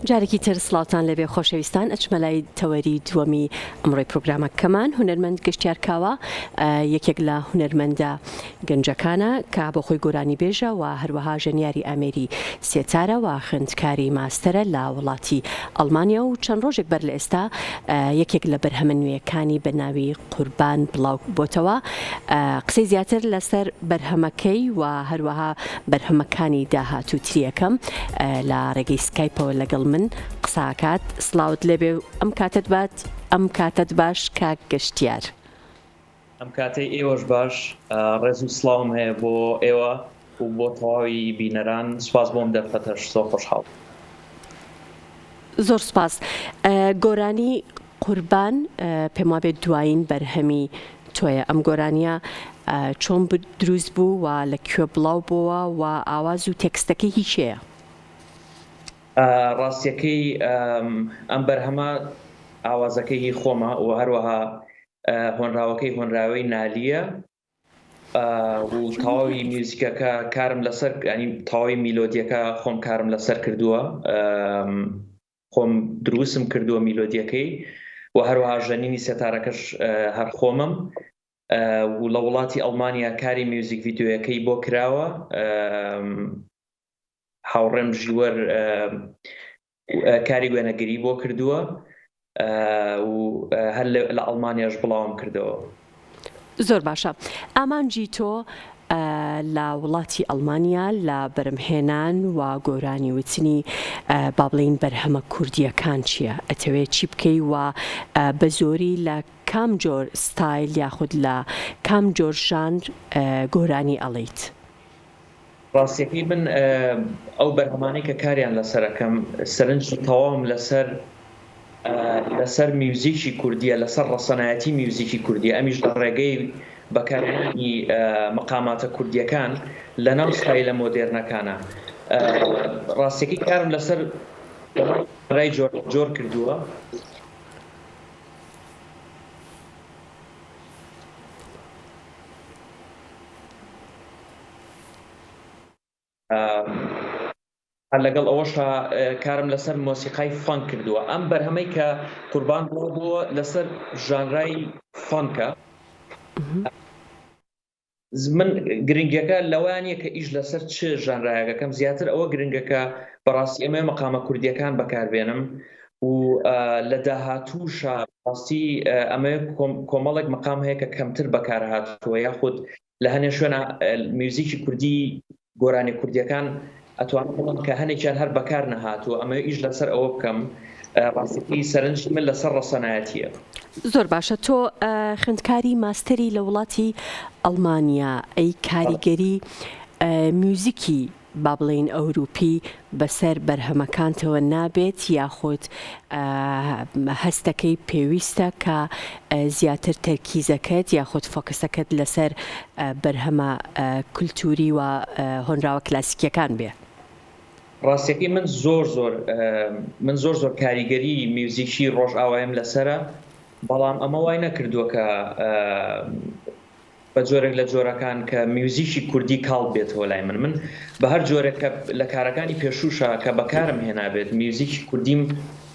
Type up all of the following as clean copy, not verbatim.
جارێکی تر سڵاتان لەبێ خۆشەویستان ئەچمەلای تەوەری دووەمی ئەمڕۆی پرۆگرامەکەمان هونەرمەند گەشتیارکاوە یەکێک لە هونەرمەندە گەنجەکانە کە بۆ خۆی گۆرانی بێژە و هەروەها ژەنیاری ئامێری سێتارە و خوێندکاری ماستەرە لە وڵاتی ئەڵمانیا و چەند ڕۆژێک بەر لە ئێستا یەکێک لە بەرهەمە نوێیەکانی بە ناوی قوربان بڵاو بۆتەوە. قسەی زیاتر لەسەر بەرهەمەکەی و هەروەها بەرهەمەکانی داهاتووتریەکەم لە ڕێگەی سکایپەوە لەگەڵ من قساکات. سڵاوت لێبێ و ئەم کاتت باش کاک گەشتیار. ئەم کاتەی ئێوەش باش، ڕێز و سڵاوم هەیە بۆ ئێوە و بۆ تەواوی بینەران. سوپاس بۆم دەرفەتەش، زۆر خۆشحاڵ. زۆر سوپاس. گۆرانی قوربان پێم وابێت دوایین بەرهەمی تۆیە. ئەم گۆرانیە چۆن دروست بوو و لەکوێ بڵاو بووە و ئاواز و تێکستەکەی هیچەیە؟ ڕاستیەکەی ئەم بەرهەمە ئاوازەکەی خۆمە و هەروەها هۆنراوەکەی هۆنراوەی نالیە و تەواوی میوزیکەکە کارم لەسەر، ینی تەواوی میلۆدیەکە خۆم کارم لەسەر کردووە، خۆم دروستم کردووە میلۆدیەکەی و هەروەها ژەنینی سێتارەکەش هەر خۆمم و لە وڵاتی ئەڵمانیا کاری میوزیک ڤیدیۆیەکەی بۆ کراوە. هاوڕێم ژیوەر کاری وێنەگری بۆ کردووە و هەر لە ئەڵمانیاش بڵاوم کردەوە. زۆر باشە. ئامانجی تۆ لە وڵاتی ئەڵمانیا لە بەرهەمهێنان و گۆرانی وتنی با بڵێن بەرهەمە کوردیەکان چییە؟ ئەتەوێت چی بکەی و بە زۆری لە کام جۆر ستایل یاخود لە کام جۆر ژانر گۆرانی ئەڵیت؟ ڕاستیەکەی من ئەو بەرهەمانەی کە کاریان لەسەرەکەم سەرنج تەواوم لەسەر میوزیکی کوردیە، لەسەر ڕەسەنایەتی میوزیکی کوردیە، ئەمیش لە ڕێگەی بەکارهێنانی مەقاماتە کوردیەکان لە ناو ستایلە مۆدێرنەکانە. ڕاستیەکەی کارم لەسەر ڕای جۆر کردووە. لەگەڵ ئەوەشە کارم لەسەر مۆسیقای فانک کردووە. ئەم بەرهەمەی کە قوربان بووە لەسەر ژانرای فانکە. من گرنگەکە لەوانیە کە ئیش لەسەر چ ژانرایەکەم زیاتر ئەوە گرنگەکە بەڕاستی ئەمە مەقامە کوردیەکان بەکاربێنم و لە داهاتووشە ڕاستی ئەمە کۆمەڵێک مەقام هەیە کە کەمتر بەکارهاتووە، یاخود لە هەنێ شوێنە میوزیکی کوردی گۆرانی کوردیەکان ئەتوانم بڵێم کە هەنێکیان هەر بەکار نەهاتووە. ئەمە ئیش لەسەر ئەوە بکەم. ڕاستیەکەی سەرنج من لەسەر ڕەسەنایەتیە. زۆر باشە. تۆ خوێندکاری ماستەری لە وڵاتی ئەڵمانیا، ئەی کاریگەری میوزیکی با بڵێن ئەوروپی بەسەر بەرهەمەکانتەوە نابێت یاخود هەستەکەی پێویستە کە زیاتر تەرکیزەکەت یاخود فۆکسەکەت لەسەر بەرهەمە کولتوری و هۆنراوە کلاسیکیەکان بێ؟ ڕاستیەکەی من زۆر کاریگەری میوزیکی ڕۆژئاوایم لەسرە، بەڵام ئەمە وای نەکردووە کە بە جۆرێک لە جۆرەکان کە میوزیکی کوردی کاڵ بێتەوە لای من بە هەر جۆرێک لە کارەکانی پێشوشە کە بەکارم هێنابێت میوزیکی کوردیم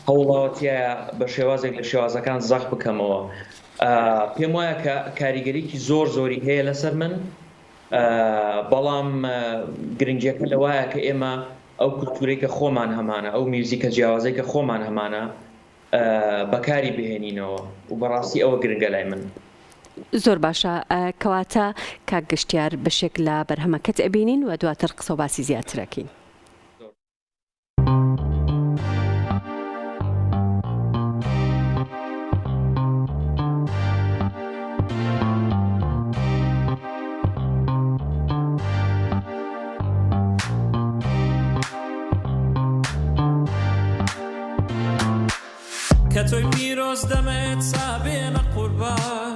هەوڵاوەتیایە بە شێوازێک لە شێوازەکان زەخ بکەمەوە. پێم وایە کە کاریگەریکی زۆری هەیە لەسەر من، بەڵام گرنگیەکە لەوایە کە ئێمە ئەو کولتورەی کە خۆمان هەمانە، ئەو میوزیکە جیاوازەی کە خۆمان هەمانە بەکاری بهێنینەوە و بەڕاستی ئەوە گرنگە لای من. زۆر باشە. کەواتە کاک گەشتیار بەشێک لە بەرهەمەکەت ئەبینین و دواتر قسە و باسی زیاترەکەین. کە تۆی پیرۆز دەمێت سابێنە قوربان،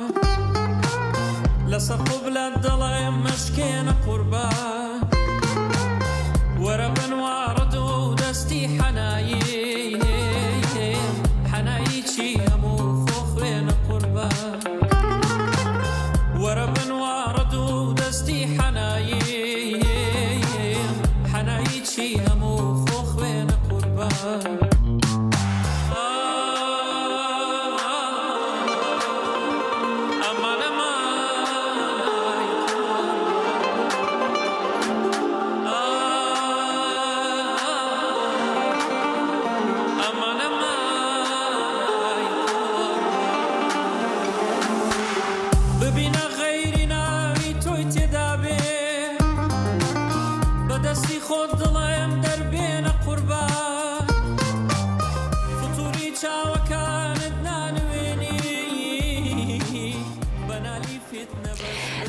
لەسەر قوبلەت دڵێم مەشکێنە قوربان، وەرە بنوارد و دەستی حەنایی چی هەموو خۆ خوێنە قوربان، وەرە بنوارد و دەستی حەنایی چی هەموو خۆ خوێنە قوربان.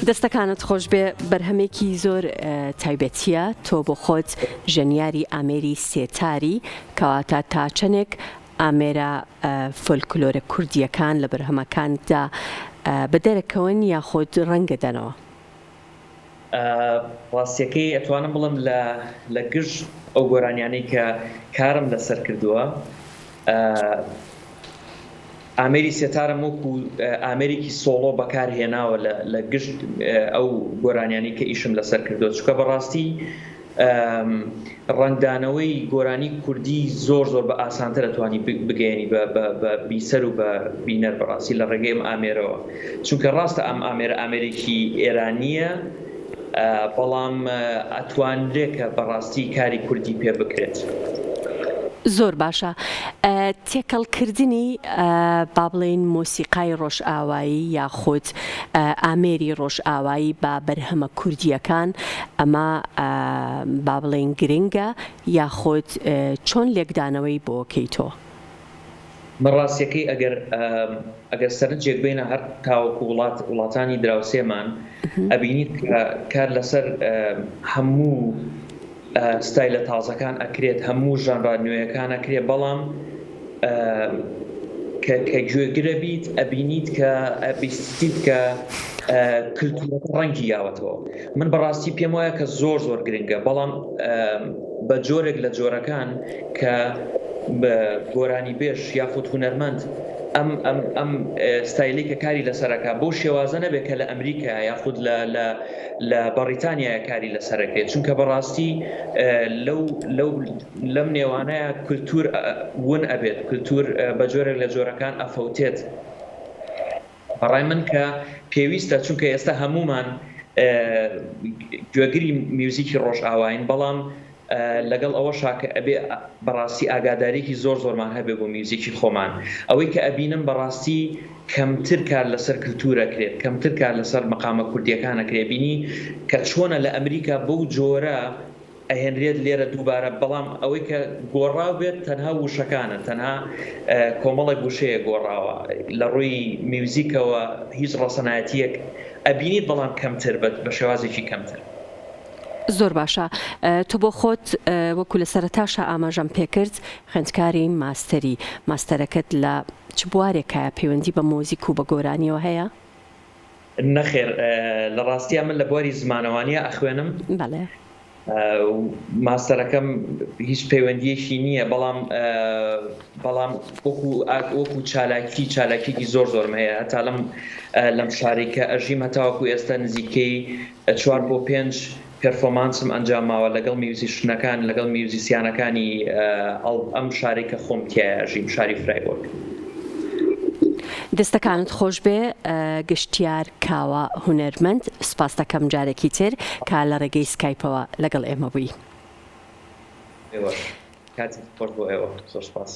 دەستەکانت خۆش بێ بەرهەمێکی زۆر تایبەتیە تۆ بۆ خۆت ژەنیاری ئامێری سێتاری کەواتە تا چەندێک ئامێرە فۆلکلۆرە کوردیەکان لە بەرهەمەکاندا بە دەرەکەون یاخۆت ڕەنگە دەنەوە. ڕاستیەکەی ئەتوانم بڵم لە گشت ئەو گۆرانیانەی کە کارم لەسەر کردووە ئامێری سێتارم وەکو ئامێرێکی سۆڵۆ بەکارهێناوە لە گشت ئەو گۆرانیانی کە ئیشم لەسەر کردووە چونکە بەڕاستی ڕنگدانەوەی گۆرانی کوردی زۆر بە ئاسانتر دەتوانی بگەێنی بە بیسەر و بە بینەر بەڕاستی لە ڕێگەی ئەم ئامێرەوە چونکە ڕاستە ئەم ئامێرێکی ئێرانیە بەڵام ئەتوانرێت کە بەڕاستی کاری کوردی پێ بکرێت. زۆر باشە. تێکەڵکردنی با بڵێن مۆسیقای ڕۆژئاوایی یاخود ئامێری ڕۆژئاوایی با بەرهەمە کوردیەکان ئەمە با بڵێن گرنگە یاخود چۆن لێکدانەوەی بۆکەی تۆ؟ بەڕاستیەکەی ئەگەر سەرنجێک بینە هەر تاوەکو وڵاتانی دراوسێمان ئەبینیت کار لەسەر هەموو ستایلە تازەکان ئەکرێت هەموو ژانرا نوێیەکان ئەکرێت بەڵام کە گوێگرە بیت ئەبینیت کە ئەبیستیت کە کلتورەکە ڕەنگی یاوەتەوە. من بەڕاستی پێم وایە کە زۆر گرنگە بەڵام بە جۆرێک لە جۆرەکان کە بە گۆرانی بێش یاخود هونەرمەند ئەم ستایلی کە کاری لەسەرەکە بۆ شێوازە نەبێت کە لە ئەمریکا یاخود لە بەریتانیا کاری لەسەرەکەێت چونکە بەڕاستی لەم نێوانەیە کلتور ون ئەبێت کلتور بە جۆرێک لە جۆرەکان ئەفەوتێت. بەڕای من کە پێویستە چونکە ئێستا هەمومان گوێگری میوزیکی ڕۆژئاواین بەڵام لەگەڵ ئەوە شاکە ئەبێ بەڕاستی ئاگادارێکی زۆرمان هەبێ بۆ میوزیکی خۆمان ئەوەی کە ئەبینم بەڕاستی کەمتر کار لەسەر کلتورەکرێت کەمتر کار لەسەر مەقامە کوردیەکانەکرێ بینی کە چۆنە لە ئەمریکا بەو جۆرە ئەهێنرێت لێرە دووبارە بەڵام ئەوەی کە گۆڕاو بێت تەنها وشەکانە تەنها کۆمەڵێک وشەیە گۆڕاوە لە ڕووی میوزیکەوە هیچ ڕەسەنایەتیەک ئەبینیت بەڵام کەمتر بە شێوازێکی کەمتر. زۆر باشە. تۆ بۆ خۆت وەکو لە سەرەتاشە ئاماژەم پێکرد خوێندکاری ماستەرەکەت لە چ بوارێکە پەیوەندی بە مۆزیک و بە گۆرانیەوە هەیە؟ نەخێر لە ڕاستیە من لە بواری زمانەوانیە ئەخوێنم. بەڵێ. ماستەرەکەم هیچ پەیوەندیەکی نییە بەڵام وەکو چالاکیکی زۆرم هەیە هەتا لەم شارێکە ئەژیم هەتاوەکو ئێستا نزیکەی 4 بۆ 5 پێرفۆمانسم ئەنجاماوە لەگەڵ میوزیشنەکان لەگەڵ میوزیسیانەکانی ئەم شارێکە خۆم تایە ژیم شاری فرایبۆرگ. دەستەکانت خۆش بێ گشتیار کاوە هونەرمەند سپاس دەکەم جارێکی تر کا لە ڕێگەی سکایپەوە لەگەڵ ئێمە بووی. کاتی خۆش بۆ ئێوە زۆر سپاس.